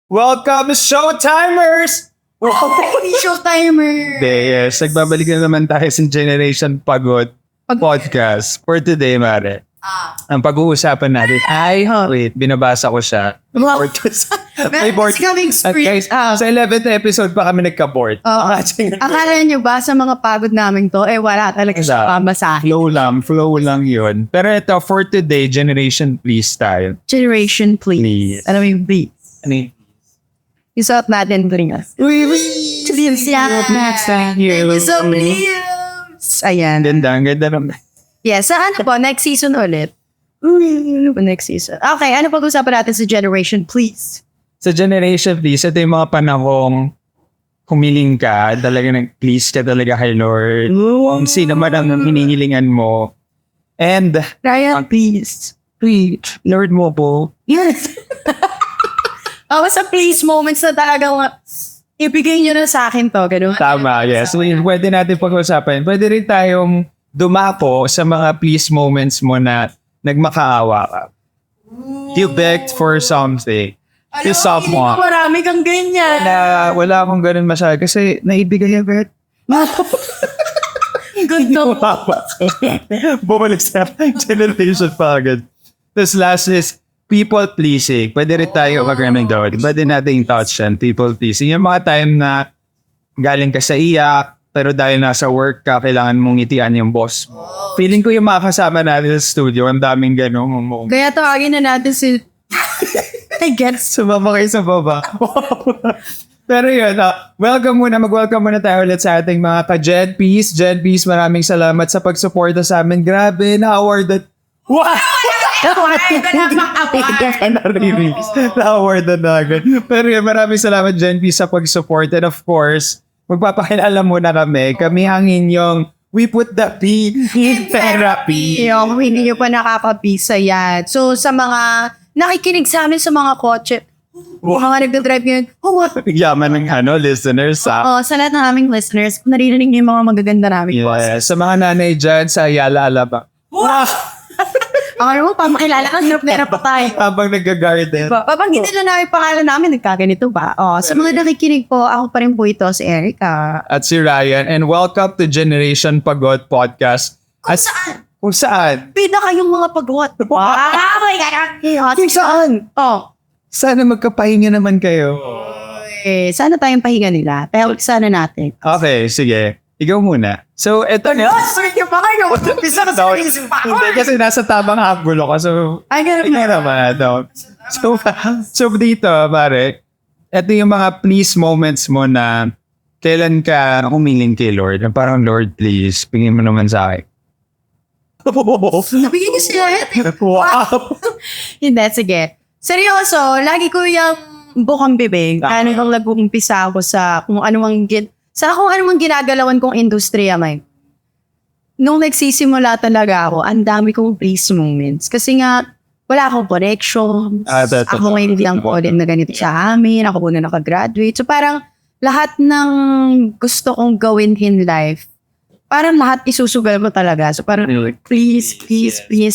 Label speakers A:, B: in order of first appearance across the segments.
A: Welcome, Showtimers!
B: Showtimer!
A: Yes, nagbabalik na naman tayo sa Generation Pagod podcast for today, Mare. Ang pag-uusapan natin ay, wait, binabasa ko siya. May board. At guys, sa 11th episode pa kami nagka-board.
B: Akala nyo ba sa mga pagod namin to, wala talaga siya pamasahe.
A: Flow lang yun. Pero ito, for today, Generation Please tayo.
B: Generation please. Ano yung please?
A: Ano yun?
B: Isuot natin dringas. Please yan. So please. Ayan.
A: Ang ganda naman.
B: Yes, sa ano po, next season ulit. Ano po next season? Okay, ano pag-usapan natin sa Generation Please?
A: Sa Generation Please, ito yung mga panahong humiling ka, talaga nag-please ka talaga kay Lord. Kung sino man ang hinihilingan mo. And,
B: Ryan, please.
A: please, Lord mo po.
B: Yes. Sa please moments na talagang ibigay nyo na sa akin to. Ganun.
A: Tama, yes. Pwede natin pag-usapan. Pwede rin tayong dumako sa mga please moments mo na nagmakaawa ka. You begged for something. To someone.
B: Marami kang ganyan.
A: Na wala akong ganun masyado kasi naibigay agad.
B: Ganto.
A: Bumalik sa generation pa agad. Tapos last is people pleasing. Pwede rin tayo mag-raming doon. Pwede natin touch yan. People pleasing. Yung mga time na galing ka sa iyak, pero dahil nasa work ka, kailangan mong ngitian yung boss mo. Feeling ko yung mga kasama natin sa studio, ang daming gano'n.
B: Kaya tawagin na natin si... I guess.
A: Sumama kayo sa baba. Pero yun, mag-welcome muna tayo ulit sa ating mga ka-Gen Peace. Gen Peace, maraming salamat sa pagsuporta sa amin. Grabe, na-awardan. Wow! Na-awardan na agad. Pero yun, maraming salamat Gen Peace sa pag-support. And of course, magpapakilala muna kami. Kami ang inyong We Put the P in Therapy.
B: Yung hindi nyo pa nakakapisa yan. So, sa mga nakikinig sa amin sa mga kotse, mga nagdadrive yun,
A: Yaman ng listeners.
B: sa lahat ng aming listeners, kung naririnig nyo yung mga magaganda namin.
A: Yes, sa mga nanay dyan sa Ayala, Alabang.
B: Ano mo, pamakilala ka, hirap pa tayo.
A: Habang nag-garden.
B: Papanggitin na namin pangalan namin, nagkaganito ba? Sa mga nakikinig po, ako pa rin po ito, si Erica.
A: At si Ryan. And welcome to Generation Pagod Podcast.
B: Saan?
A: Kung saan?
B: Pida kayong mga pagod.
A: Kung saan? Sana magkapahinga naman kayo.
B: Sana tayong pahinga nila. Pero sana natin.
A: Okay, sige. Ikaw muna. So, eto na. Isa na daw. Hindi, kasi nasa tamang angulo ka. So,
B: ganun
A: naman. So, dito, pare, eto yung mga please moments mo na kailan ka humiling kay Lord. Parang, Lord, please, pingin mo naman sa akin.
B: Nabigyan niyo sila.
A: Wow!
B: Hindi, sige. Seryoso, lagi ko yung bukang bibig. Ano kung nag-umpisa ako sa kung ano mang ginagalawan kong industriya, may. Nung nagsisimula talaga ako, ang dami kong please moments. Kasi nga, wala akong connection. Ako ngayon lang po ulit na ganito sa amin. Ako po na nakagraduate. So parang lahat ng gusto kong gawin in life, parang lahat isusugal ko talaga. So parang, please.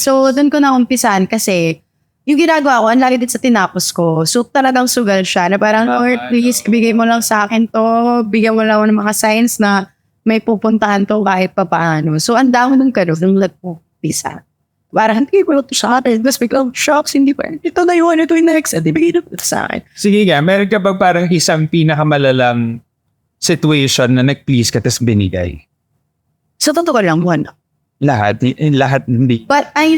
B: So doon ko na umpisan kasi yung ginagawa ko, ang lagi din sa tinapos ko. So talagang sugal siya na parang, Lord, please, ibigay mo lang sa akin to. Bigyan mo lang ako ng mga signs na may pupuntahan to kahit pa paano. So ang dami ng karoon, nung nagpupisa. Parang, hindi ko ito sa akin. Tapos biglang, shocks, hindi pa. Ito na yun, ito yung next. At ibigay na ito sa akin.
A: Sige nga, meron ka ba parang isang pinakamalalang situation na nag-please ka tapos binigay?
B: Sa totoo lang, one.
A: Lahat hindi.
B: But I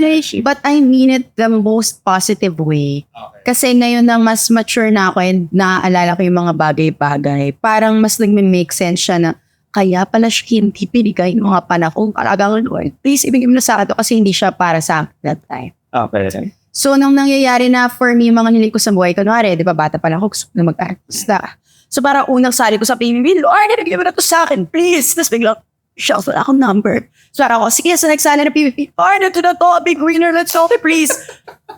B: mean it the most positive way.
A: Okay.
B: Kasi ngayon na mas mature na ako and naaalala ko yung mga bagay-bagay. Parang mas nag-make sense siya na kaya pala siya hindi pinigay ng mga panahon. Talagang, Lord, please ibigay mo na sa akin kasi hindi siya para sa akin that time.
A: Okay.
B: So, nung nangyayari na for me, mga hiling ko sa buhay, kunwari, di ba, bata pa lang ako, gusto ko na mag-artista. So, parang unang sali ko sa PBB, Lord, ibigay mo na to sa akin, please. Tapos biglang, shucks, wala akong number. So, parang ako, sige, sa next sali na PBB, Lord, ito na to, big winner, let's help it, please.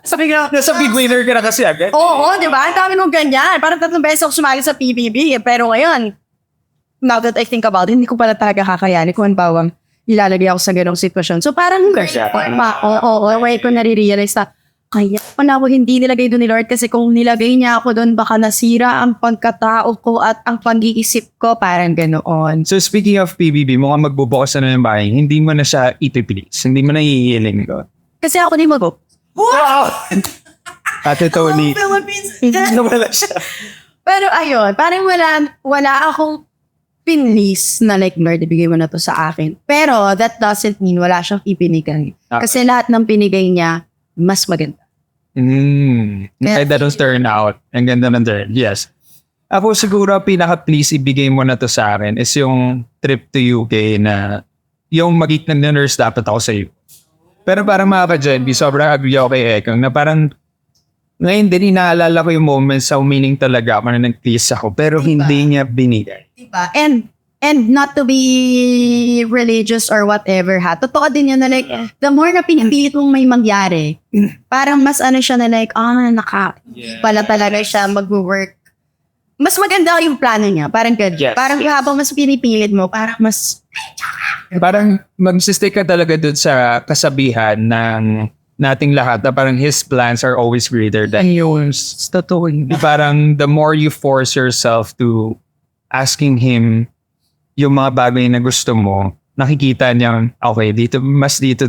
B: Sabi ko,
A: nasa big winner ka na kasi agad?
B: Oo, di ba? Ang dami mong ganyan. Parang 3 beses ako sumali sa PBB. Pero ngayon, now that I think about it, hindi ko pala talaga kakayanin kung bawang ilalagay ako sa ganong sitwasyon. So parang, wait ko nare-realize na, kaya pala ako hindi nilagay doon ni Lord kasi kung nilagay niya ako doon, baka nasira ang pagkatao ko at ang pag-iisip ko, parang ganoon.
A: So speaking of PBB, mukhang magbubukas na ng bahay, hindi mo na siya iti-please. Hindi mo na hihiling ko.
B: Kasi ako din mag-go.
A: Wow! Ate Tony.
B: Philippines!
A: Wala siya.
B: Pero ayun, parang wala akong pinlis na like, Lord, ibigay mo na to sa akin. Pero that doesn't mean wala siyang ipinigay.
A: Okay.
B: Kasi lahat ng pinigay niya, mas maganda.
A: Kaya that don't turn out. Ang ganda ng turn. Yes. Ako siguro, pinaka-please ibigay mo na to sa akin is yung trip to UK na yung magiging na nurse dapat ako sa iyo. Pero parang mga ka-Jenby, sobrang agree ako kay Ekang na parang ngayon din inaalala ko yung moments sa umining talaga ako na nag-please ako pero hindi niya binigay.
B: Diba? And not to be religious or whatever ha. Totoo din yun na like, the more na pinipilit mong may mangyari, parang mas ano siya na like, pala talaga siya mag-work. Mas maganda yung plano niya. Parang good.
A: Yes.
B: Parang habang mas pinipilit mo, parang mas...
A: Parang mag-stick ka talaga dun sa kasabihan ng nating lahat na parang his plans are always greater than yours. Totoo. Parang the more you force yourself to asking him yung mga bagay na gusto mo, nakikita niya, okay, dito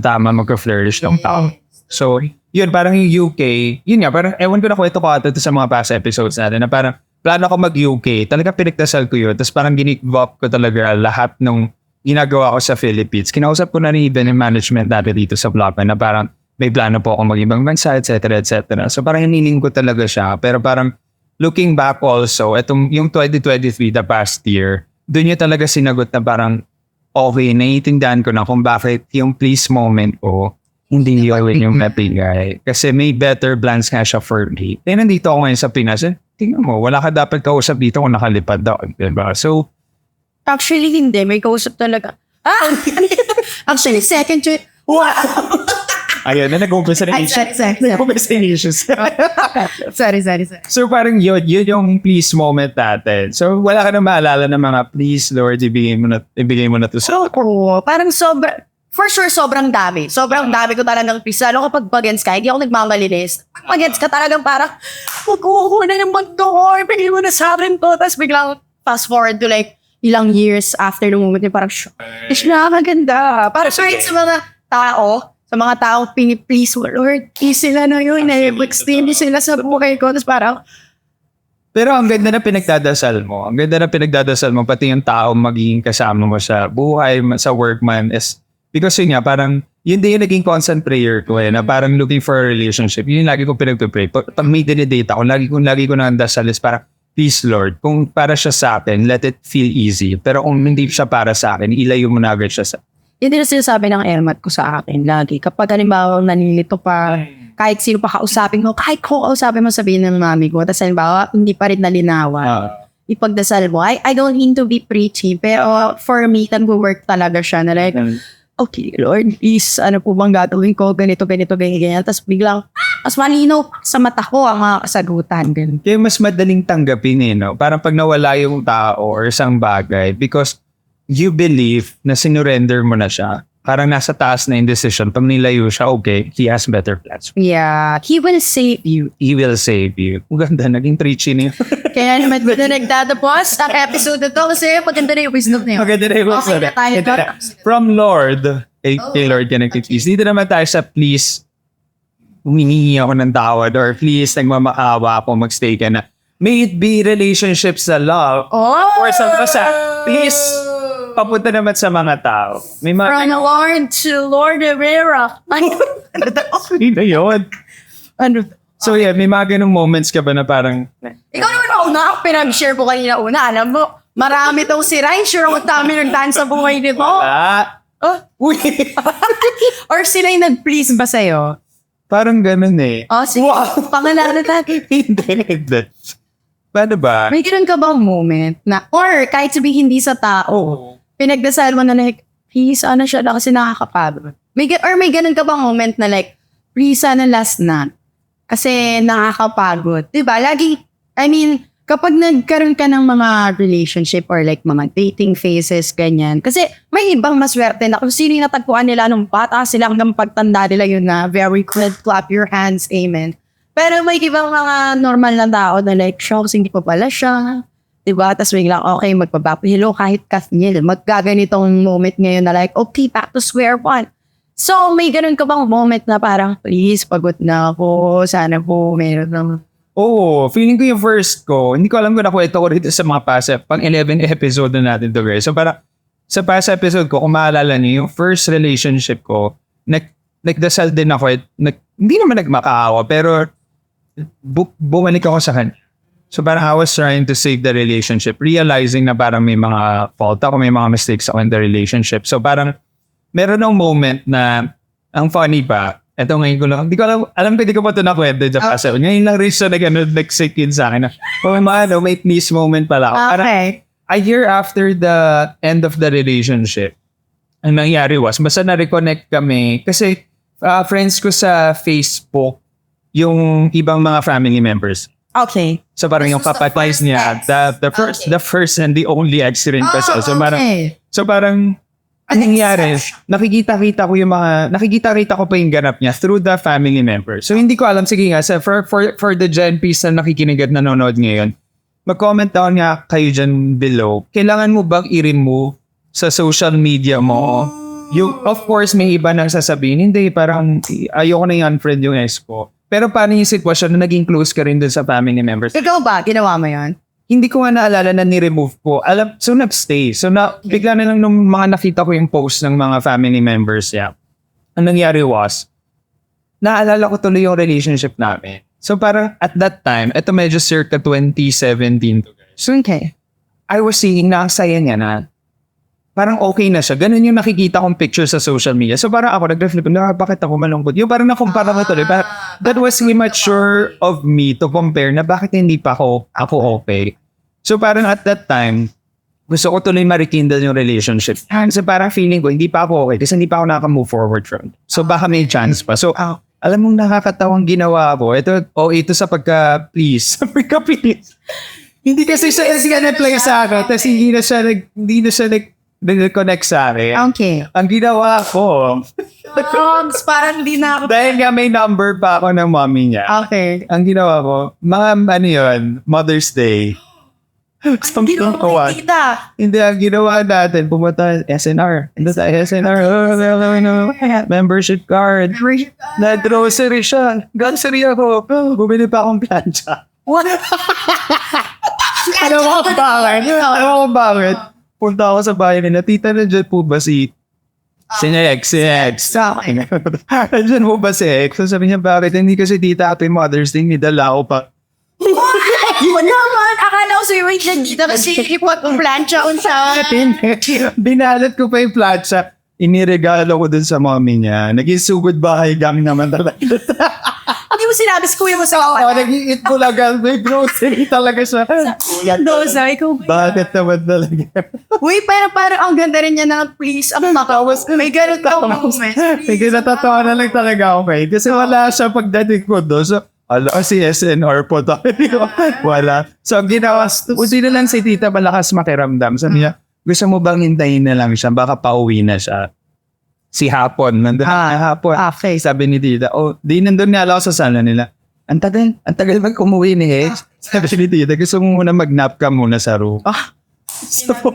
A: tama mag-flourish ng tao. So, yun, parang yung UK, yun nga, parang ewan ko na kwento ko ito sa mga past episodes natin na parang plano ko mag-UK, talaga pinagdasal ko yun, tapos parang give up ko talaga lahat ng ginagawa ko sa Philippines. Kinausap ko na rin even yung management natin dito sa Blockman na parang may plano po ako mag-ibang bansa, etc. So parang hiniling ko talaga siya, pero parang looking back also, itong yung 2023, the past year, doon niya talaga sinagot na parang, okay, naiintindihan ko na kung bakit yung please moment ko, hindi yun yung nabigay. Kasi may better plans nga siya for me. Eh, nandito ako ngayon sa Pinas, tingnan mo, wala ka dapat kausap dito kung nakalipad daw. Diba? So,
B: Actually, hindi. May kausap talaga. Actually, second choice. Wow!
A: ayun, na nag-umpisa na
B: Sorry.
A: Nag-umpisa na issues.
B: Sorry.
A: So parang yun yung please moment natin. So wala ka na maalala ng mga please Lord, ibigay mo na to sa
B: Oo, parang for sure, sobrang dami. Sobrang dami ko talagang pisa. Lalo kapag bagets ka, hindi ako nagmamalinis. Pag bagets ka talagang parang, magkukuha na ng mag-door, bigay mo na sa akin to. Tapos biglang fast forward to like, ilang years after the moment, yung parang, is nakakaganda. Parang kahit sa mga tao, piniplease mo, Lord, please sila na yun, na-extend sila sa buhay ko. Tapos parang,
A: pero ang ganda na pinagdadasal mo. Ang ganda na pinagdadasal mo, pati yung tao magiging kasama mo sa buhay, sa work man, is because yun nga, parang yun din yung naging constant prayer ko na parang looking for a relationship. Yun yung lagi ko pinag-pray. Pag may dinidate ako, lagi ko nang dasal is parang, please Lord, kung para siya sa akin, let it feel easy. Pero kung hindi siya para sa akin, ilayo mo na agad siya sa...
B: yun din ang sinasabi ng Elmat ko sa akin lagi. Kapag halimbawa nanilito pa, kahit sino pa kausapin ko, kahit ko kausapin mo sabihin ng mami ko, tapos halimbawa hindi pa rin nalinawan. Ipagdasal mo. I don't mean to be preachy, pero for me, nag-work talaga siya na like, okay, Lord, please, ano po bang gagawin ko? Ganito. Tapos biglang, mas malinaw sa mata ko ang mga kasagutan. Ganun.
A: Kaya mas madaling tanggapin no? Parang pag nawala yung tao or isang bagay because you believe na sinurrender mo na siya. Parang nasa taas na yung decision. Pag nilayo siya, okay, he has better plans.
B: Yeah, He will save you.
A: He will save you. Ang ganda, naging preachy na yun.
B: Kaya naman ko na nagtatapos ang episode na to kasi maganda na yung wisdom na yun.
A: Maganda na yung
B: Okay na tayo.
A: From Lord, kay Lord ka nag-please. Dito naman tayo sa please, humingi ako ng tawad or please, nagmamakaawa ako, magstay ka na. May it be relationships sa love or sa please, papunta naman sa mga tao. May mga...
B: From Lord to Lord Herrera.
A: Ano yun? So yeah, may mga ganung moments ka ba na parang...
B: Ikaw naman ako na, pinag-share ko kanina una. Alam mo, marami tong si Ryan. Sure ako dami nagdaan sa buhay nito.
A: Uy!
B: Or sila yung nag-please ba sa'yo?
A: Parang ganun eh.
B: Sige. Wow. Pangalanan natin.
A: Hindi. Paano ba?
B: May ganun ka bang moment na, or kahit sabihin hindi sa tao, pinagdasal mo na like, please, ano siya na kasi nakakapagod. May ganun ka bang moment na like, please, sana last na. Kasi nakakapagod. Diba? kapag nagkaroon ka ng mga relationship or like mga dating phases, ganyan. Kasi may ibang maswerte na kung sino yung natagpuan nila nung bata sila hanggang pagtanda nila yun na very good, clap your hands, amen. Pero may ibang mga normal na tao na like, shocks, hindi pa pala siya. Diba? Tapos biglang, okay, magpapapahilo kahit Kathniel. Magkaganitong moment ngayon na like, okay, back to square one. So, may ganun ka bang moment na parang, please, pagod na ako. Sana po, meron ng...
A: Oo, feeling ko yung first ko, hindi ko alam kung nakwento ko rito sa mga past, pang 11 episode na natin to guys. So parang, sa past episode ko, kung maalala niyo, yung first relationship ko, nagdasal din ako, hindi naman nagmakaawa, pero bumalik ako sa kanya. So parang I was trying to save the relationship, realizing na parang may mga fault ako, may mga mistakes ako in the relationship. So parang meron ng moment na ang funny pa, eto ngayon ko lang, hindi ko alam pwede ko pa ito nakwento dyan pa sa ngayon lang rin siya nag-sink in sa akin na, may please moment pala ako. Parang, a year after the end of the relationship, ang nangyari was, basta na-reconnect kami, kasi friends ko sa Facebook, yung ibang mga family members.
B: Okay.
A: So parang yung kapatid niya, the first and the only ex rin kasi. So parang, ang nangyari, nakikita ko pa yung ganap niya through the family members. So hindi ko alam, sige nga, for the Gen P's na nakikinig at nanonood ngayon, mag-comment down nga kayo dyan below. Kailangan mo bang i-remove sa social media mo? Of course, may iba nang sasabihin, hindi, parang ayoko na i-unfriend yung ex ko. Pero paano yung sitwasyon na naging close ka rin dun sa family members?
B: Ikaw ba? Ginawa mo yun?
A: Hindi ko nga naalala na ni-remove ko. So nag-stay. So bigla na lang nung mga nakita ko yung post ng mga family members niya. Ang nangyari was, naalala ko tuloy yung relationship namin. So parang at that time, ito medyo circa 2017 to guys.
B: So, okay.
A: I was seeing na ang saya niya na parang okay na siya. Ganun yung nakikita kong picture sa social media. So parang ako nag-reflect, bakit ako malungkot? Yung parang nakumpara ko tuloy. That was immature of me to compare na bakit hindi pa ako okay. So parang at that time, gusto ko tuloy ma-rekindle yung relationship. So parang feeling ko, hindi pa ako okay kasi hindi pa ako nakaka-move forward from. So baka may chance pa. So alam mong nakakatawang ginawa ko. Ito sa pagka-please. Pagka-please. Hindi kasi siya nag-play sa akin. Tapos hindi na siya nag-connect sa akin.
B: Okay.
A: Ang ginawa ko,
B: parang di na ako.
A: dahil nga may number pa ako ng mommy niya.
B: Okay.
A: Ang ginawa ko, Mother's Day. Hindi, ang ginawa natin, pumunta SNR. Hindi sa SNR. Membership card. Na-grocery siya. Grocery ako. Bumili pa akong plancha.
B: What?
A: Alam mo kung bakit? Punta ako sa bahay nila, tita, nandiyan po ba si X? Nandiyan po ba si X? So sabi niya, bakit? Hindi kasi tita, Happy Mother's Day, nidala ko pa.
B: Naman, akala ko sa'yo, wait lang dito kasi ipot ang plancha unsa.
A: Binalat ko pa yung plancha. Iniregalo ko dun sa mommy niya. Naging sugod bahay kami naman talaga.
B: Hindi mo sinabi sa kuya mo sa
A: nag-eat ko lang. May grocery talaga siya.
B: Dosa, ikaw ba?
A: Bakit naman talaga?
B: Uy, parang ang ganda rin niya na please. Ang makawas. May ganun ka moment.
A: May natatawa na lang talaga ako kayo. Kasi wala siya pagdating ko doon. So, si SNR po tayo. Wala. So, ang ginawa, hindi na lang si tita malakas makiramdam. Sabi niya, gusto mo bang hintayin na lang siya? Baka pauwi na siya. Si Hapon. Nandun Hapon.
B: Okay.
A: Sabi ni tita, di nandun nga ako sa sala nila. Ang tagal mag umuwi ni H. Sabi ni tita, gusto mo muna mag-nap ka muna sa room. So, so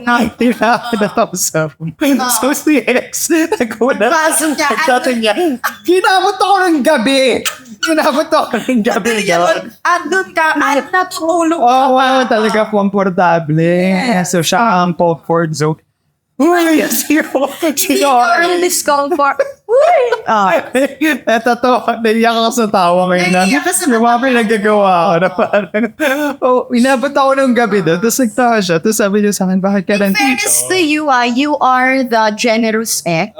A: si X, naguna. Sabi niya, ginamot ako ng gabi.
B: Andun ka, at natulog.
A: Wow, talaga komportable. So, siya ang comfort zone. Uy, zero.
B: Early discomfort.
A: Totoo, naiyak ako sa tawa ngayon na. Yung mga pinagagawa ko na parang, inabot ako ng gabi doon. Tapos nagtawa siya. Tapos sabi niya sa akin, bakit ka nandito?
B: Fairness to you, you are the generous ex.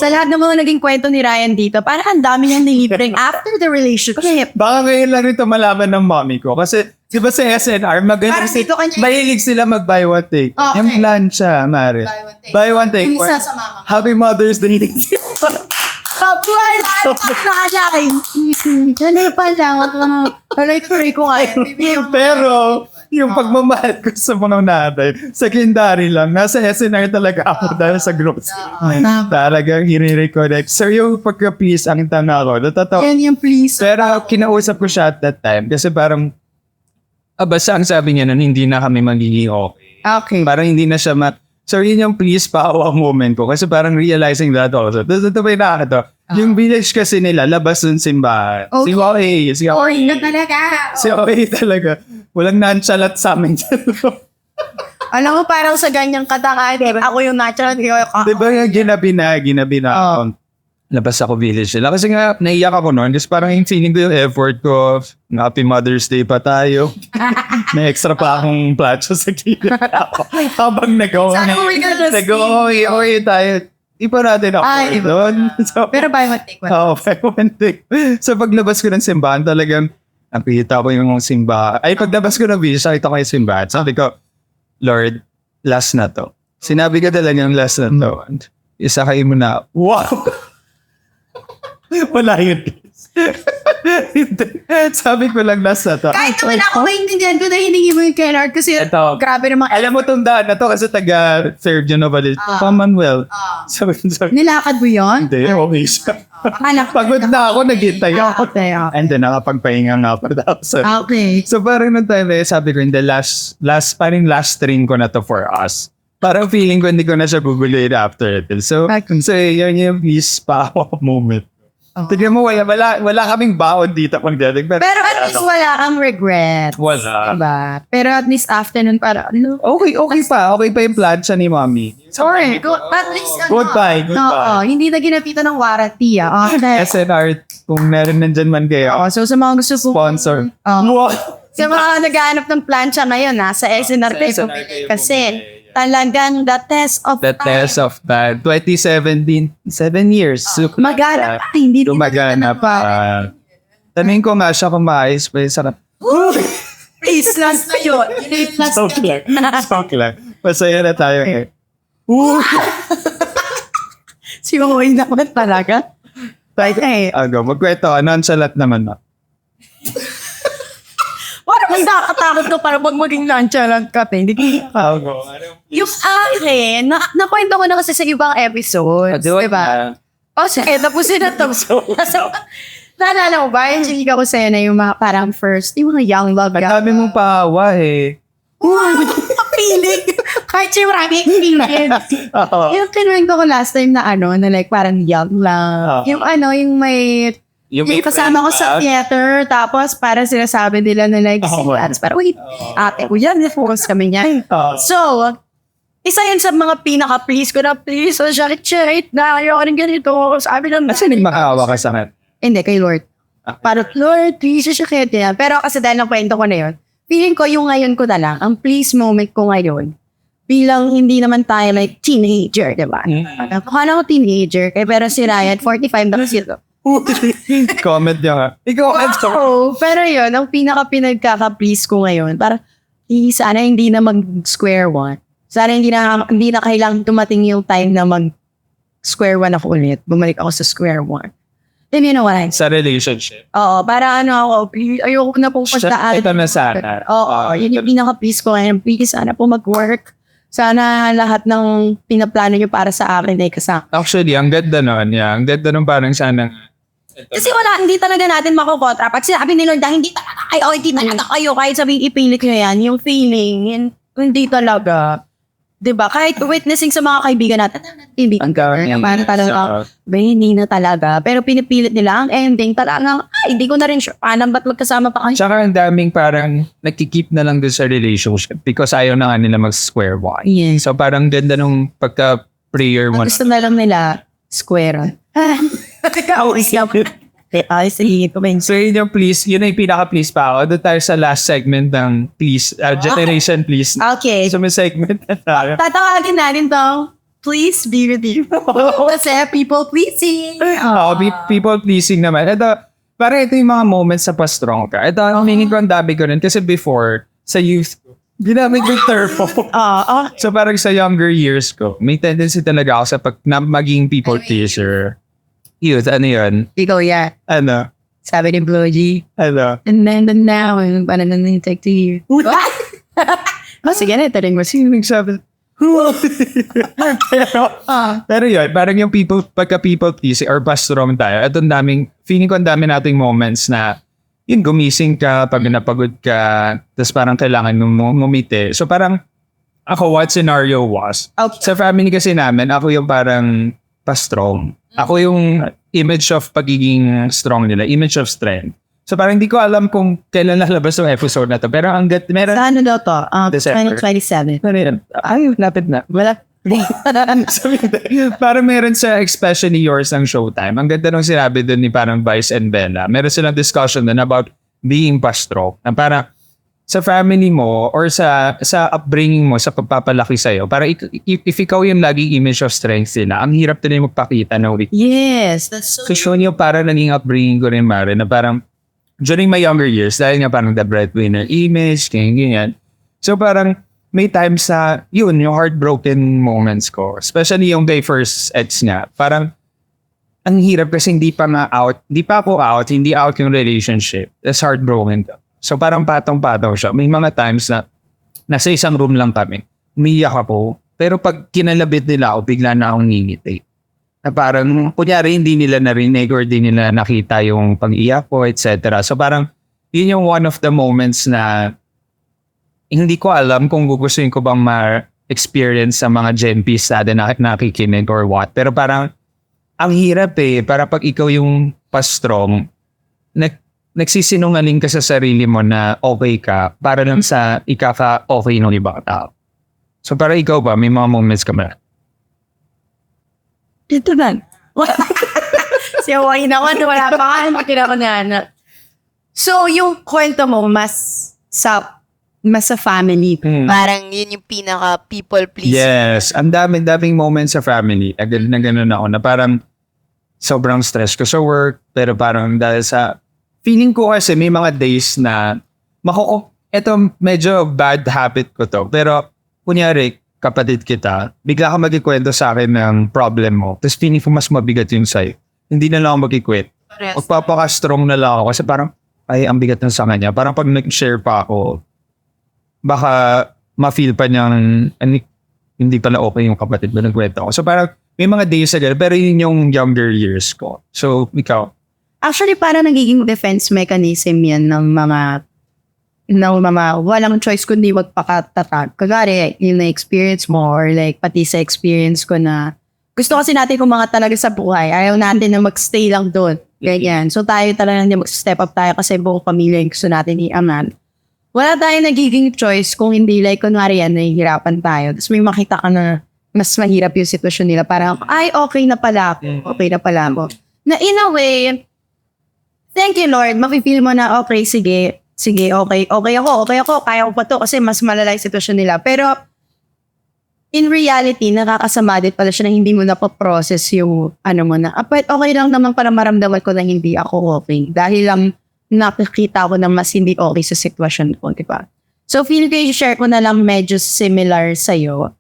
B: Sa lahat ng mga naging kwento ni Ryan dito, parang ang dami niyang nilibreng after the relationship.
A: Baka ngayon lang ito malaman ng mommy ko. Kasi, di ba sa SNR, mahilig sila mag-buy one take.
B: Okay.
A: Yung plancha, Mare. Buy one take.
B: Yung isa sa mama.
A: Happy Mother's Day.
B: Kabuhay! Nakakay! Ano pa lang? Pray ko nga.
A: Pero, yung pagmamahal ko sa mga nanay, secondary lang. Nasa SNR talaga ako dahil sa groups. Talagang i-reconnect. So yung pagka-please ang tanga ko, natatawa.
B: Yan yung please.
A: Pero kinausap ko siya at that time kasi parang, basta ang sabi niya nun, hindi na kami magiging okay.
B: Okay.
A: Parang hindi na siya So yun yung please paawa moment ko kasi parang realizing that also. Tapos ito pa yung nakakatawa. Yung village kasi nila, labas ng simbahan.
B: Okay.
A: Si OA
B: na talaga.
A: Si OA talaga. Walang nonchalant sa amin.
B: Alam mo, parang sa ganyang katangahan, ako yung natural.
A: Diba yung ginabi na ako. Labas ako village nila. Kasi nga, naiyak ako noon. Kasi parang yung feeling ko yung effort ko. Happy Mother's Day pa tayo. May extra pa akong plato sa gilid ako. Habang nag-OA tayo. Iba natin ako doon. So,
B: pero buy one take one.
A: Oo, buy one take. So paglabas ko ng simbahan, talagang nakita ko yung simbahan. Ay, paglabas ko ng village, nakita ko yung simbahan. Sabi ko, Lord, last na to. Sinabi ka talaga yung last na to. Isa kayo mo na, wow! Wala yun. Sabi ko lang last na to.
B: Kahit naman ako maintindihan ko na hiningi mo yung kay Lord kasi
A: Ito.
B: grabe naman.
A: Alam mo itong daan na to kasi taga Third General Commonwealth. Sabi,
B: Nilakad mo yun?
A: hindi, okay siya.
B: Anak.
A: Pagod na ako, naghintay ako.
B: Okay.
A: And then, nakapagpahinga nga pa tapos.
B: Okay.
A: So, parang nung time sabi ko, in the last train ko na to for us. Parang feeling ko, hindi ko na siya bubuliin after it. So, yun yung peace power moment. Tignan mo, wala kaming baon dito pag dating.
B: Pero at least wala kang regret.
A: Wala.
B: Diba? Pero at least after nun, parang, ano?
A: Okay pa. Okay pa yung plancha ni Mommy.
B: Sorry. At least, ano?
A: Goodbye.
B: Oo, hindi na ginapitan ng warranty, Okay.
A: SNR, kung meron nandyan man kayo.
B: So sa mga gusto po.
A: Sponsor.
B: Wow. Sa mga naghahanap ng plancha ngayon, sa SNR kayo. Kasi talagang the test of
A: time. 2017, 7 years.
B: Magana pa. Hindi
A: Gumagana pa. Tanungin ko nga siya kung maayos pa yung sarap.
B: Please, last na yun. Yun yung last
A: Stock lang. Masaya na tayo.
B: Si Mamoy naman talaga.
A: Magkwento ka. Nonchalant naman.
B: Parang mas nakakatakot ko para pag maging nonchalant ka. Hindi ko. Yung akin, nakwento ko na kasi sa ibang episodes. Diba? Sige, tapusin na to. Naalala mo ba? Yung chika ko sa'yo na yung mga parang first, yung mga young love.
A: Ang dami mong paawa
B: Feeling. Kahit yung maraming feeling. Yung kinuwento ko last time na na like parang young love. Yung may kasama ko sa theater, tapos parang sinasabi nila na like, parang wait, ate ko yan, focus kami niyan. So, isa yun sa mga pinaka-please ko na, please, shit, na ayoko rin ganito. Sabi lang,
A: kasi nagmakaawa ka sa akin.
B: Hindi, kay Lord. Parang, Lord, please, shit, yan. Pero kasi dahil kwento ko na yun, feeling ko yung ngayon ko na lang, ang please moment ko ngayon, bilang hindi naman tayo like teenager, diba? Akala ko teenager, pero si Ryan, 45 na kasi ito.
A: Comment niya nga.
B: Pero yun, ang pinaka-pinagkaka-please ko ngayon, para sana hindi na mag-square one. Sana hindi na kailangang tumating yung time na mag-square one ako ulit. Bumalik ako sa square one. Then you know what I mean?
A: Sa relationship.
B: Oo, para ako, ayoko na po
A: Ito na sana.
B: Oo, yun yung pinaka-please ko ngayon. Please, sana po mag-work. Sana lahat ng pinaplano nyo para sa akin ay kasama.
A: Actually, ang ganda nun. Ang ganda nun parang sana.
B: Kasi hindi talaga natin makukontra. Pag sinabi ni Lord, hindi talaga kayo, hindi talaga kayo. Kahit sabihin ipilit nyo yan, yung feeling, hindi talaga. Diba? Kahit witnessing sa mga kaibigan natin, hindi talaga, hindi na talaga. Pero pinipilit nila ang ending, talagang, hindi ko na rin sure. Paano ba't magkasama pa kayo?
A: Tsaka ang daming parang nakikip na lang dun sa relationship because ayaw na nga nila mag-square one.
B: Yes.
A: So parang ganda nung pagka-prayer mo.
B: Gusto na lang nila, square. So
A: yun yung please, yun yung pinaka-please pa ako. Doon tayo sa last segment ng please, generation please.
B: Okay.
A: So may segment na tayo.
B: Tatawagin natin to, please be with you. Kasi people pleasing.
A: People pleasing naman. Ito, parang ito yung mga moments sa pa-strong ka. Ito, ang meaning ko ang dabi ko rin. Kasi before, sa youth ko, ginamit ko yung term mo. So parang sa younger years ko, may tendency talaga ako sa maging people pleaser. Youth, ano yun?
B: Ikaw yan.
A: Ano?
B: Sabi ni Blue G.
A: Ano?
B: And then now, parang nanitake to you. Sige na, ito rin mo.
A: Sino nagsabi? Pero yun, parang yung pagka people pleasing or pa strong tayo, at feeling ko ang dami nating moments na yun, gumising ka, pag napagod ka, tapos parang kailangan mong ngumiti. So parang, ako, what scenario was, sa family kasi namin, ako yung parang pa-strong. Ako yung image of pagiging strong nila, image of strength. So parang hindi ko alam kung kailan lalabas yung episode na to. Pero meron...
B: Sa ano daw to?
A: December.
B: 2027.
A: Ay, lapit na.
B: Wala.
A: So, parang meron sa Especially Yours ng Showtime. Ang ganda nung sinabi doon ni parang Vice and Bella. Meron silang discussion doon about being pa-strong. Na parang sa family mo or sa upbringing mo, sa pagpapalaki sa'yo, parang if ikaw yung laging image of strength nila, ang hirap din magpakita ng weakness.
B: Yes, that's so
A: So, yun yung parang naging upbringing ko rin, Mare, na parang during my younger years, dahil nga parang the breadwinner image, ganyan. So parang may times na yun, yung heartbroken moments ko. Especially yung kay first ex nga. Parang ang hirap kasi hindi pa ako out, hindi out yung relationship. That's heartbroken. So parang patong-patong siya. May mga times na nasa isang room lang kami. Umiyak ako. Pero pag kinalabit nila ako, bigla na akong ngingiti. Na parang, kunyari, hindi nila narinig or hindi nila nakita yung pag-iyak ko, etc. So parang, yun yung one of the moments na hindi ko alam kung gugustuhin ko bang ma-experience sa mga Gen P's natin na nakikinig or what. Pero parang, ang hirap para pag ikaw yung pa-strong, nagsisinungaling ka sa sarili mo na okay ka para lang sa ikaka-okay ng ibang tao. So parang ikaw ba, may mga moments ka ba?
B: Ito na. Siyawain ako, wala pa ka, makina ko na. So, yung kwento mo, mas sa family.
C: Parang yun yung pinaka people pleasing.
A: Yes, ang daming moments sa family. Na gano'n ako na parang sobrang stress ko sa work, pero parang dahil sa feeling ko kasi may mga days na eto medyo bad habit ko to, pero kunyari, kapatid kita, bigla ka magkikwento sa akin ng problem mo, tapos feeling ko mas mabigat yun sa'yo. Hindi na lang ako magkikwit. Magpapaka-strong na lang ako kasi parang, ay, ang bigat na sa kanya. Parang pag nag-share pa ako, baka ma-feel pa niyang, hindi pala okay yung kapatid mo nagkwento ako. So parang, may mga days agad, pero yun yung younger years ko. So, ikaw?
B: Actually, parang nagiging defense mechanism yan ng mga walang choice kundi magpakatatag. Kagari, yung na-experience mo or like pati sa experience ko na gusto kasi natin kung mga talaga sa buhay. Ayaw natin na magstay lang doon. Ganyan. So tayo talaga na mag-step up tayo kasi buong pamilya yung gusto natin i-aman. Wala tayong nagiging choice kung hindi like kunwari yan, nahihirapan tayo. Tapos may makita ka na mas mahirap yung sitwasyon nila. Parang, ay, okay na pala ako. Okay na pala ako. Na in a way, thank you Lord, mapipil mo na okay, sige, okay ako, kaya ko pa to kasi mas malala yung sitwasyon nila. Pero, in reality, nakakasama din pala siya na hindi mo napaprocess yung mo na. Okay lang naman para maramdaman ko na hindi ako okay. Dahil lang nakikita ko na mas hindi okay sa sitwasyon ko, di ba? So, feel ko i-share ko na lang medyo similar sa'yo.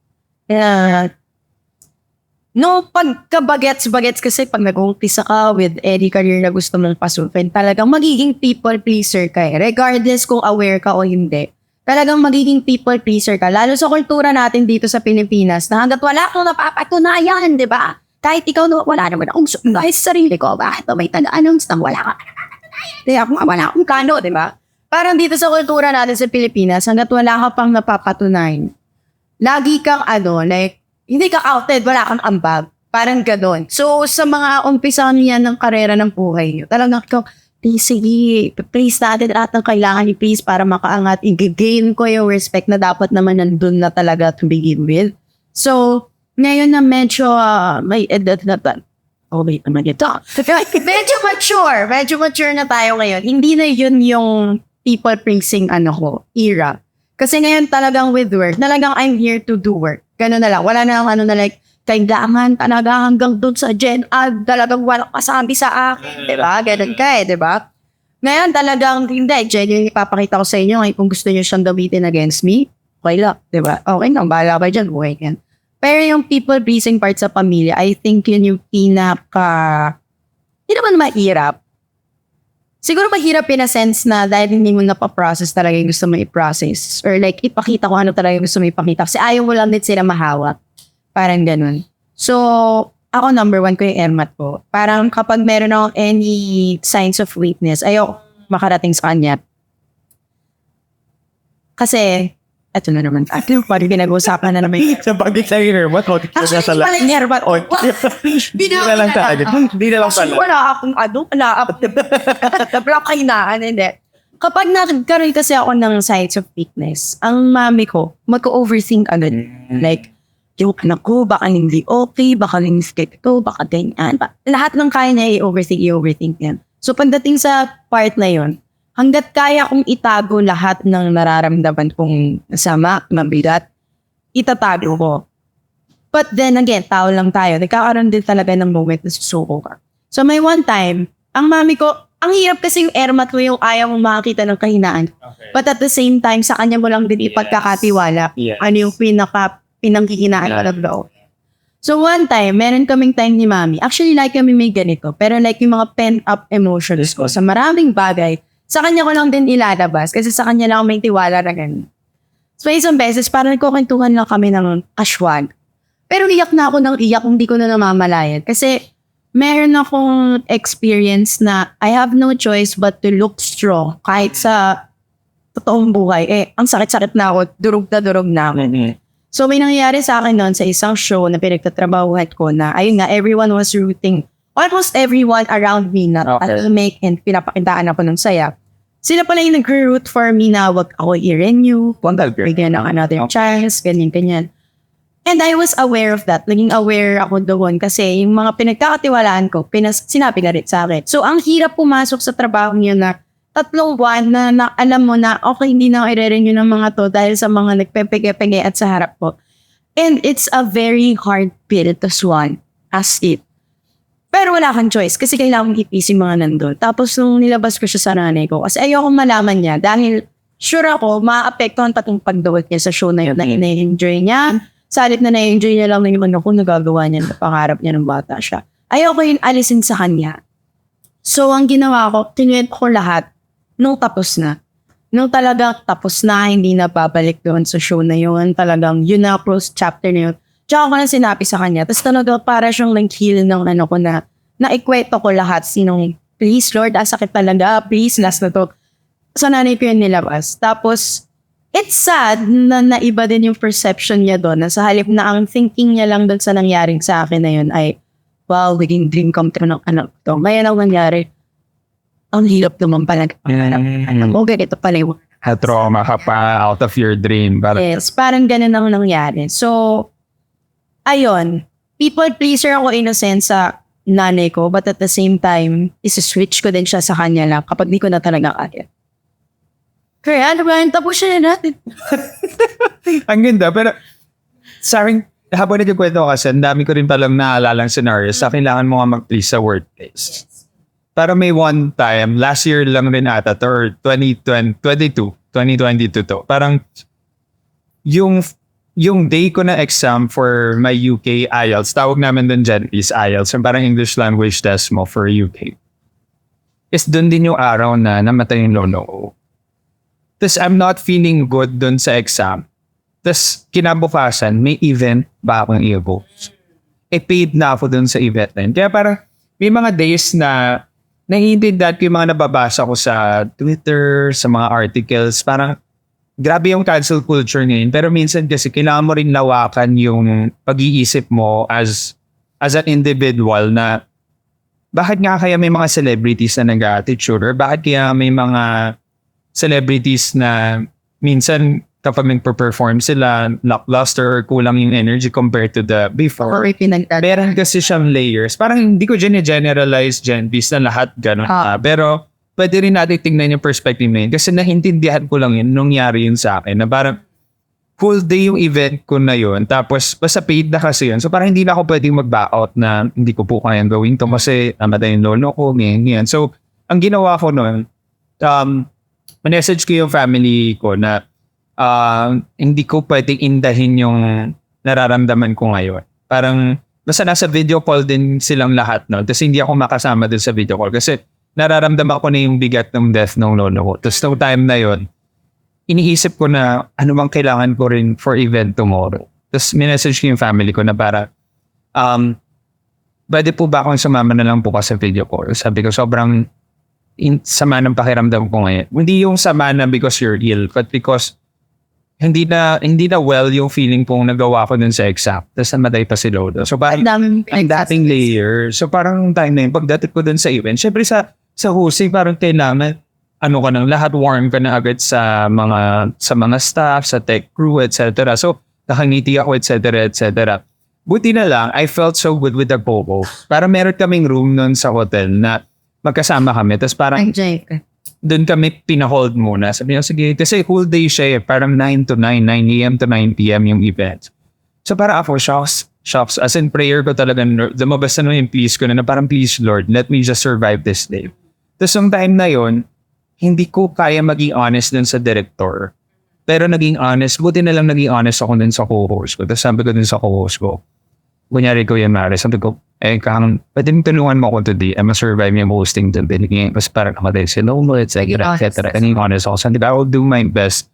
B: No, pagka-bagets kasi pag nag-umpisa ka with any career na gusto mong pasukin, talagang magiging people pleaser ka regardless kung aware ka o hindi. Talagang magiging people pleaser ka. Lalo sa kultura natin dito sa Pilipinas na hanggat wala akong napapatunayan, di ba? Kahit ikaw wala naman akong kahit sa sarili ko, bakit may taga-announce nang wala ka wala akong kano, di ba? Parang dito sa kultura natin sa Pilipinas, hanggat wala ka pang napapatunayan, lagi kang hindi ka outed, wala kang ambag. Parang gano'n. So, sa mga umpisa niya ng karera ng buhay niyo, talagang ikaw, please, sige, please natin lahat ng kailangan ni please para makaangat. I-gain ko yung respect na dapat naman nandun na talaga to begin with. So, ngayon na medyo may edad na wait naman ito. Medyo mature na tayo ngayon. Hindi na yun yung people pleasing era. Kasi ngayon talagang with work, talagang I'm here to do work. Gano'n na lang. Wala na lang kailangan talaga hanggang doon sa Gen Ad, talagang walang kasabi sa akin. Diba? Gano'n ka diba? Ngayon talagang hindi. Genuinely ipapakita ko sa inyo kung gusto niyo siyang gamitin against me, okay lang. Diba? Okay lang. Bahala ka dyan. Okay yan. Pero yung people pleasing part sa pamilya, I think yun yung hindi naman mahirap. siguro mahirap in a sense na dahil hindi mo napaprocess talaga yung gusto mo i-process. Or like, ipakita ko ano talaga yung gusto mo ipakita. Kasi ayaw mo lang din sila mahawak. Parang ganun. So, ako number 1 ko yung ERMAT ko. Parang kapag meron ako any signs of weakness, ayaw makarating sa kanya. Kasi, eto na naman. Parang pinag-usapan na naman.
A: Sa pag-declare, what?
B: Actually, pala yung ERMAT.
A: Hindi na lang tayo. Hindi na lang pala.
B: Wala akong block kainaan, hindi. Kapag nagkaroon kasi ako ng signs of weakness, ang mami ko, mag-overthink agad. Like, yung anak ko, baka hindi okay, baka hindi to, baka ganyan. Lahat ng kaya niya i-overthink yan. So, pagdating sa part na yun, hanggat kaya kong itago lahat ng nararamdaman kong sama, mabigat, itatago ko. But then again, tao lang tayo. Nagkakaroon din talaga ng moment na susuko ka. So may one time, ang mami ko, ang hirap kasi yung ERMAT mo yung ayaw mong makakita ng kahinaan.
A: Okay.
B: But at the same time, sa kanya mo lang din ipagkakatiwala.
A: Yes.
B: Ano yung pinangkikinaan ng loob. So one time, meron kaming time ni mami. Actually, like kami may ganito. Pero like yung mga pent-up emotions ko sa maraming bagay, sa kanya ko lang din ilalabas kasi sa kanya lang may tiwala na ganun. So isang beses, parang nagkukwentuhan lang kami ng casual. Pero iyak na ako ng iyak, hindi ko na namamalayan. Kasi meron akong experience na I have no choice but to look strong kahit sa totoong buhay. Ang sakit-sakit na ako, durog na ako. So may nangyayari sa akin noon sa isang show na pinagtatrabahuhan ko na ayun nga, everyone was rooting. Almost everyone around me na make and pinapakitaan ako ng saya. Sila pala yung nag-root for me na wag ako i-renew, bigyan ng another chance, ganyan. And I was aware of that. Naging aware ako doon kasi yung mga pinagkakatiwalaan ko, sinabi na rin sa akin. So, ang hirap pumasok sa trabaho niyo na 3 buwan na alam mo na, okay, hindi na ako i-renew ng mga to dahil sa mga nagpepege-pege at sa harap ko. And it's a very hard pill to swallow as it. Pero wala kang choice kasi kailangan mong ipisin mga nandun. Tapos nung nilabas ko siya sa nanay ko, kasi ayoko malaman niya dahil sure ako, maapektuhan patong pagdawat niya sa show na yun na ina-enjoy niya. Salit na na-enjoy niya lang na yung ano kung nagagawa niya na pangarap niya ng bata siya. Ayoko yung alisin sa kanya. So ang ginawa ko, tinuwet ko lahat nung tapos na. Nung talagang tapos na, hindi na babalik doon sa show na yun. Talagang yun na close chapter na yun. Tsaka ko na sinabi sa kanya. Tapos talaga para siyang nag-heal ng ano ko na naikwento ko lahat. Sinong, please Lord, sakit talaga. Please, last na to. Sa nanay ko yun nilabas. Tapos, it's sad na naiba din yung perception niya doon. Na sa halip na ang thinking niya lang doon sa nangyaring sa akin na yun ay, wow, naging dream come true ng anak to. Ngayon ang nangyari, ang hirap naman pala. Okay, ito pala yung
A: Trauma ka pa out of your dream.
B: yes, parang ganun ang nangyari. So, ayun, people pleaser ako in a sense sa nanay ko, but at the same time, isa-switch ko din siya sa kanya lang kapag di ko na talaga kaya. Kaya ano ba, tapos siya na natin.
A: Ang ganda, pero sa akin, habang nagkikwento ko kasi, ang dami ko rin palang naalalang scenarios sa kailangan mo nga mag-please sa workplace. Para may one time, last year lang rin ata to, or 2022 to. Parang yung day ko na exam for my UK IELTS, tawag namin doon dyan is IELTS, yung parang English language test mo for UK. Is doon din yung araw na namatay yung lolo ko. Tapos I'm not feeling good doon sa exam. Tapos kinabukasan, may event ba akong i-book? Paid na ako doon sa event na yun. Kaya parang may mga days na naiintindihan ko yung mga nababasa ko sa Twitter, sa mga articles, parang grabe yung cancel culture ngayon. Pero minsan kasi kailangan mo rin lawakan yung pag-iisip mo as an individual na bakit nga kaya may mga celebrities na nag-attitude or bakit kaya may mga celebrities na minsan kapag nagpa-perform sila, lackluster or kulang yung energy compared to the before. Meron kasi siyang layers. Parang hindi ko generalize Genvis na lahat ganun. Pero pwede rin natin tingnan yung perspective na yun. Kasi naintindihan ko lang yun nung nangyari yun sa akin. Na parang full day yung event ko na yun. Tapos basta paid na kasi yun. So parang hindi na ako pwedeng mag-back out na hindi ko po kayang gawin to kasi namatay yung lolo ko. Ganyan. So ang ginawa ko nun, message ko yung family ko na hindi ko pwedeng indahin yung nararamdaman ko ngayon. Parang basta nasa video call din silang lahat. No? Kasi hindi ako makasama dun sa video call. Kasi nararamdaman ko na yung bigat ng death ng lolo ko. Tapos nung time na yon, iniisip ko na ano bang kailangan ko rin for event tomorrow. Tapos minessage ko yung family ko na para, pwede po ba akong sumama na lang po sa video call? Sabi ko, sobrang sama ng pakiramdam ko ngayon. Hindi yung sama na because you're ill, but because hindi na well yung feeling kong nagawa ko dun sa exam. Tapos namatay pa si Lolo. So parang ang dating layer. So parang time na yun, pagdating ko dun sa event, syempre sa hosting parang kailangan ano ka nang lahat, warm ka na agad sa mga staff, sa tech crew, etc. So nakangiti ako, etc. etc. Buti na lang, I felt so good with the Popo. Parang meron kaming room nun sa hotel na magkasama kami. Tapos parang doon kami pinahold muna. Sabi niya, sige, kasi whole day siya eh. Parang 9 to 9, 9 a.m. to 9 p.m. yung event. So parang ako, shocks. As in prayer ko talaga, lumabas na yung please ko na parang please Lord, let me just survive this day. Tapos yung time na yon, hindi ko kaya maging honest dun sa director. Pero naging honest, buti na lang naging honest ako dun sa co-host ko. Tapos sabi ko dun sa co-host ko, kunyari ko yan, Mare, sabi ko, pwede mo tulungan mo ako today. I'm survive yung hosting dun. Mas parang namatay si Lolo, etc. Naging honest ako. Sabi ko, I will do my best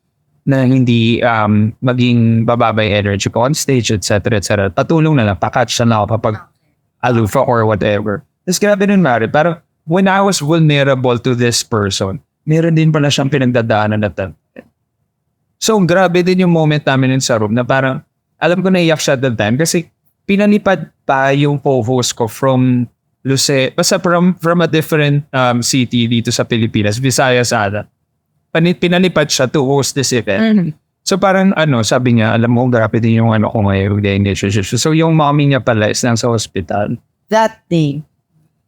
A: na hindi maging bababay energy ko on stage, etc. Patulong na lang, pakatch na lang ako kapag alufa or whatever. Tapos grabe nun, Mare, parang when I was vulnerable to this person, meron din pala siyang pinagdadaanan na tan. So, grabe din yung moment namin sa room na parang, alam ko naiyak siya that time kasi pinanipad pa yung co-host ko from basta from a different city dito sa Pilipinas, Visayas ata. Pinanipad siya to host this event. So parang sabi niya, alam mo, grabe din yung ko ngayon, so yung mommy niya pala is nasa hospital.
B: That day.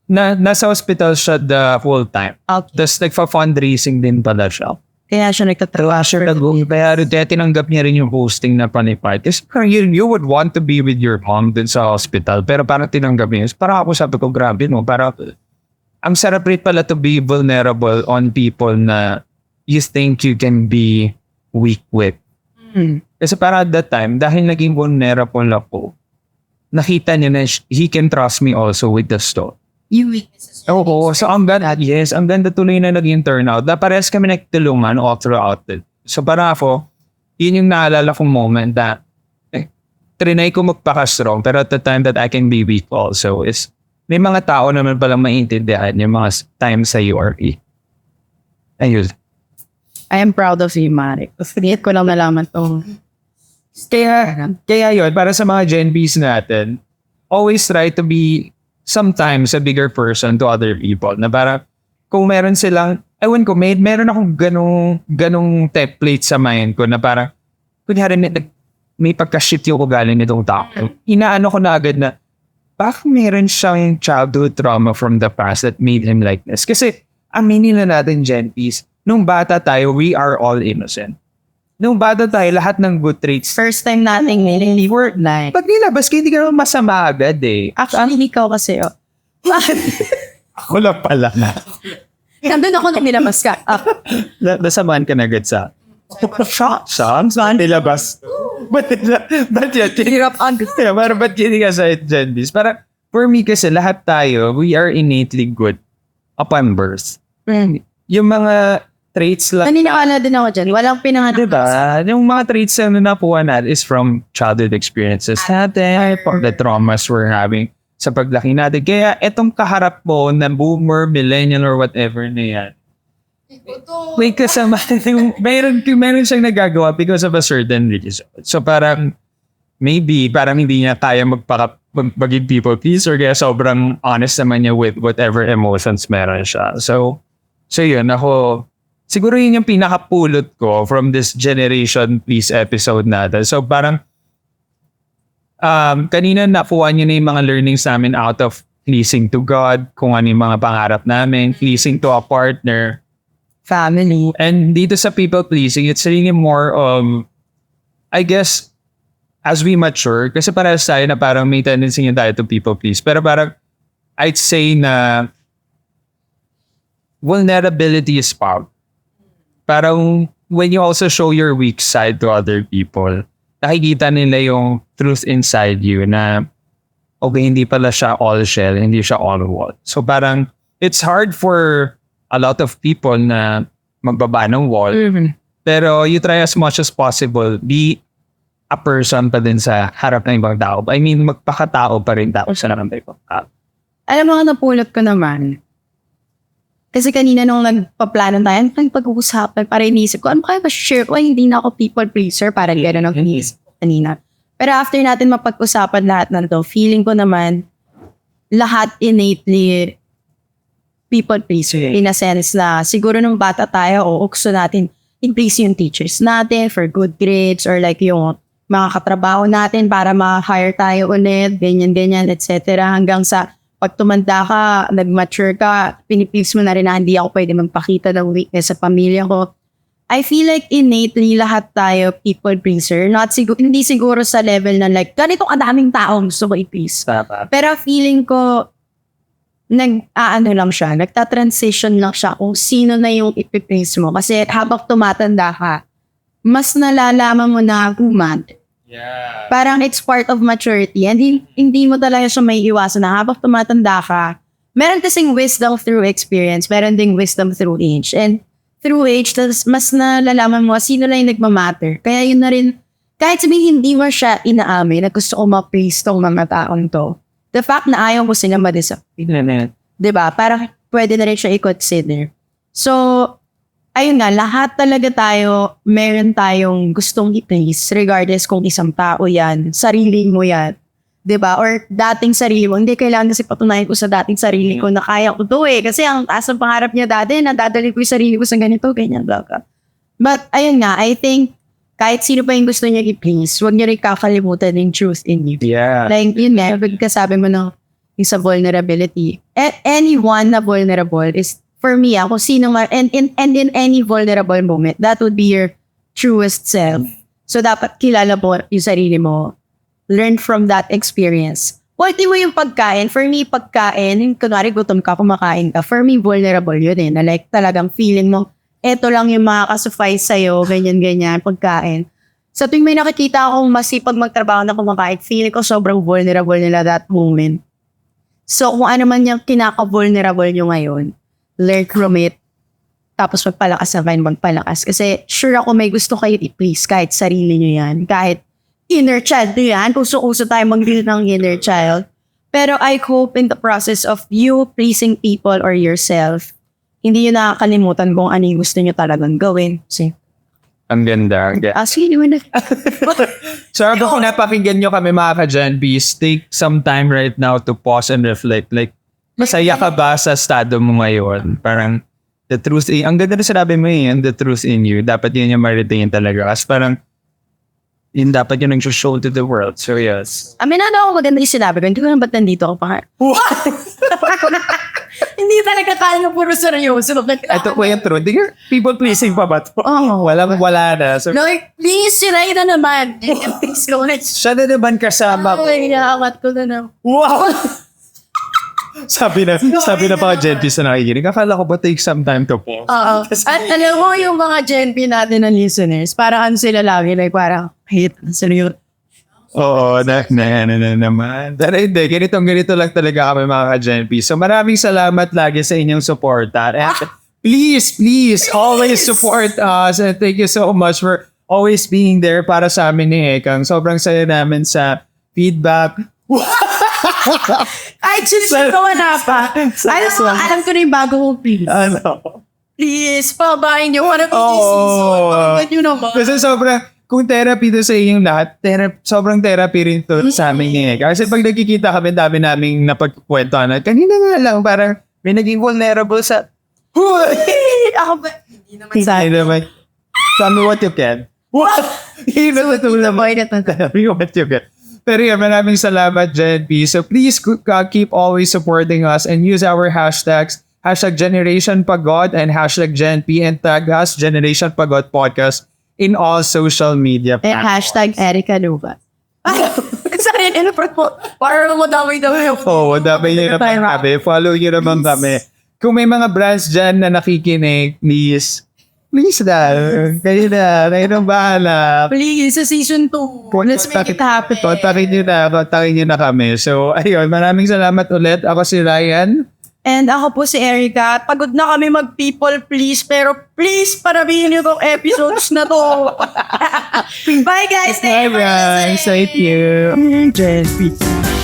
A: Nasa hospital siya the whole time.
B: Okay.
A: Tapos nagpa-fundraising din pala siya.
B: Kaya siya nagtatrabaho.
A: Kaya tinanggap niya rin yung hosting na panipad. Kasi you would want to be with your mom dun sa hospital. Pero parang tinanggap niya. Parang ako sabi ko, grabe no. Parang ang sarap rin pala to be vulnerable on people na you think you can be weak with. Kasi parang at that time, dahil naging vulnerable ako, nakita niya na he can trust me also with the story.
B: Yung weaknesses.
A: Oo, so ang ganda tuloy na naging turnout. Na parehas kami nagtulungan all throughout it. So para ako, yun yung naalala kong moment na trinay ko magpaka-strong pero at the time that I can be weak also is may mga tao naman palang maintindihan yung mga times sa URE. Ayun.
B: I am proud of you, Marek. Create ko lang nalaman to.
A: Kaya yun, para sa mga Gen Bs natin, always try to be sometimes a bigger person to other people. Na parang, kung meron silang, ewan ko, meron akong ganong template sa mind ko na parang, kunyari, may pagka-shit yung ugali nitong tao. Inaano ko na agad na, bakit meron siyang childhood trauma from the past that made him like this? Kasi, aminin na natin, Gen Ps, nung bata tayo, we are all innocent. Nung bata tayo, lahat ng good traits.
B: First time nating really word like.
A: Pag nilabas, hindi ka naman masama agad eh.
B: Actually, ikaw kasi,
A: Ako lang pala na.
B: nandun ako nung nilabas ka.
A: Nasamaan ka na agad sa... Shocks? Nilabas. Ba't hindi ka sa Gen Bs? Parang, for me kasi, lahat tayo, we are innately good upon birth. Yung mga traits lang.
B: Naniniwala din ako dyan. Walang pinanganak.
A: Diba? Yung mga traits na napuha natin is from childhood experiences natin, from the traumas we're having sa paglaki natin. Kaya etong kaharap mo na boomer, millennial, or whatever na yan, may kasama, meron siyang nagagawa because of a certain reason. So parang, maybe, parang hindi niya kaya maging people pleaser kaya sobrang honest naman niya with whatever emotions meron siya. So yun, siguro yun yung pinakapulot ko from this Generation Please episode natin. So parang, kanina nakuha niyo na yung mga learnings namin out of pleasing to God, kung ano yung mga pangarap namin, pleasing to a partner,
B: family.
A: And dito sa people pleasing, it's really more I guess, as we mature, kasi parehas tayo na parang may tendency niya tayo to people please. Pero parang, I'd say na vulnerability is power. Parang when you also show your weak side to other people, nakikita nila yung truth inside you na okay, hindi pala siya all shell, hindi siya all wall. So parang it's hard for a lot of people na magbaba ng wall. Pero you try as much as possible, be a person pa din sa harap ng ibang tao. I mean, magpakatao pa rin tao sa harap ng ibang tao.
B: Alam mo, napulot ko naman. Kasi kanina nung nagpaplano tayo, ang pag-uusapan, para inisip ko, ano kaya ba share ko? Ay, hindi na ako people pleaser, parang gano'n ang inisip ko kanina. Pero after natin mapag-usapan lahat ng to, feeling ko naman, lahat innately people pleaser. In a sense na, siguro nung bata tayo, o gusto natin i-please yung teachers natin for good grades, or like yung mga katrabaho natin para ma-hire tayo ulit, ganyan-ganyan, etc. Hanggang sa pag tumanda ka, nag-mature ka, piniplease mo na rin na hindi ako pwede magpakita ng weakness sa pamilya ko. I feel like innately lahat tayo people pleaser. Hindi siguro sa level na like, ganito kadaming taong gusto ko i-please. Pero feeling ko, nagta-transition lang siya kung sino na yung i-please mo. Kasi habang tumatanda ka, mas nalalaman mo na human.
A: Yeah.
B: Parang it's part of maturity. And hindi mo talaga siya may iwasan na habang tumatanda ka. Meron kasing wisdom through experience. Meron ding wisdom through age. And through age, mas nalalaman mo sino lang yung nagmamatter. Kaya yun na rin, kahit sabihin hindi mo siya inaamin na gusto ko ma-please tong mga taong to. The fact na ayaw mo sila ma-disappoint. Diba? Parang pwede na rin siya i-consider. So, ayun nga, lahat talaga tayo, meron tayong gustong i-please, regardless kung isang tao yan, sarili mo yan, diba? Or dating sarili mo, hindi kailangan kasi patunayan ko sa dating sarili ko na kaya ko to kasi ang taas ng pangarap niya dati, nadadali ko yung sarili ko sa ganito, ganyan, blah, blah. But, ayun nga, I think, kahit sino pa yung gusto niya i-please, huwag niya rin kakalimutan yung truth in you.
A: Yeah.
B: Like, yun nga, pagkasabi mo ng isa vulnerability. Anyone na vulnerable is, for me, kung sino man, and in any vulnerable moment, that would be your truest self. So, dapat kilala mo yung sarili mo. Learn from that experience. Pwede mo yung pagkain. For me, pagkain, yung kunwari gutom ka, kumakain ka. For me, vulnerable yun na like talagang feeling mo, eto lang yung makakasuffice sa'yo, ganyan-ganyan, pagkain. So, tuwing may nakikita akong masipag magtrabaho na kumakain, feeling ko sobrang vulnerable nila that moment. So, kung ano man yung kinaka-vulnerable nyo ngayon, learn from it, tapos magpalakas na kayo, magpalakas. Kasi sure ako may gusto kayo i-please kahit sarili nyo yan. Kahit inner child nyo yan. Uso-uso tayo mag-deal ng inner child. Pero I hope in the process of you pleasing people or yourself, hindi nyo nakakalimutan kung ano yung gusto nyo talagang gawin. See?
A: Ang ganda.
B: Sige, naman na.
A: So, kung napakinggan nyo kami mga ka-Gen Bs, take some time right now to pause and reflect. Like, masaya ka ba sa estado mo ngayon? Parang, the truth, ang ganda na sinabi mo and the truth in you, dapat yun yung ma-retain talaga. Kasi parang, yun dapat yun ang show to the world. So, yes.
B: Aminado ako maganda yung sinabi ko. Hindi ko na ba't nandito ako pa? Hindi talaga kaya na puro seryoso.
A: Ito ko yung truth. People pleasing pa ba ito?
B: Oh.
A: Wala na. So,
B: No, please, sinay na naman. Please, go ahead.
A: siya na naman kasama ko.
B: Ay, nakakat ko na naman.
A: Wow! sabi na mga Gen Bs na nakikinig. Akala ko ba take some time to pause?
B: Oo. At alam mo yung mga Gen P natin na listeners, parang ano sila lagi, like parang, hate, seryoso.
A: Oo, naman. Pero hindi, ganito lang talaga kami mga ka-Gen P. So maraming salamat lagi sa inyong support. And please, always support us. And thank you so much for always being there para sa amin ni Ekang. Sobrang saya namin sa feedback.
B: Ay, sinisigawan na pa. Alam ko na yung bago kong please.
A: Ano?
B: Please, pabayin niyo. What a please. Yun naman.
A: Kasi kung therapy to sa inyong lahat, sobrang therapy rin to sa amin ni Ekang. Kasi pag nagkikita kami, dami naming napagkwentuhan. At kanina nga lang, parang may naging vulnerable sa...
B: Ako ba? Hindi naman sa
A: Hindi naman. Tell me what you can. What? Hindi naman tell me what you can. Pero yun, maraming salamat, Gen P. So please keep always supporting us and use our hashtags, #GenerationPagod and #GenP, and tag us, Generation Pagod Podcast, in all social media
B: platforms. #Erica Nova. Sorry, parang madamay-damay ako.
A: Oo, madamay nyo naman kami. Follow nyo naman kami. Kung may mga brands dyan na nakikinig, please na. Kayo na bahala.
B: Please, sa season 2. Let's make it happen.
A: Kontakin nyo na kami. So, ayun, maraming salamat ulit. Ako si Ryan.
B: And ako po si Erica. Pagod na kami mag-people please, pero please paramihin niyo tong episodes na to. Bye guys!
A: Bye guys! Thank you!
B: Just peace.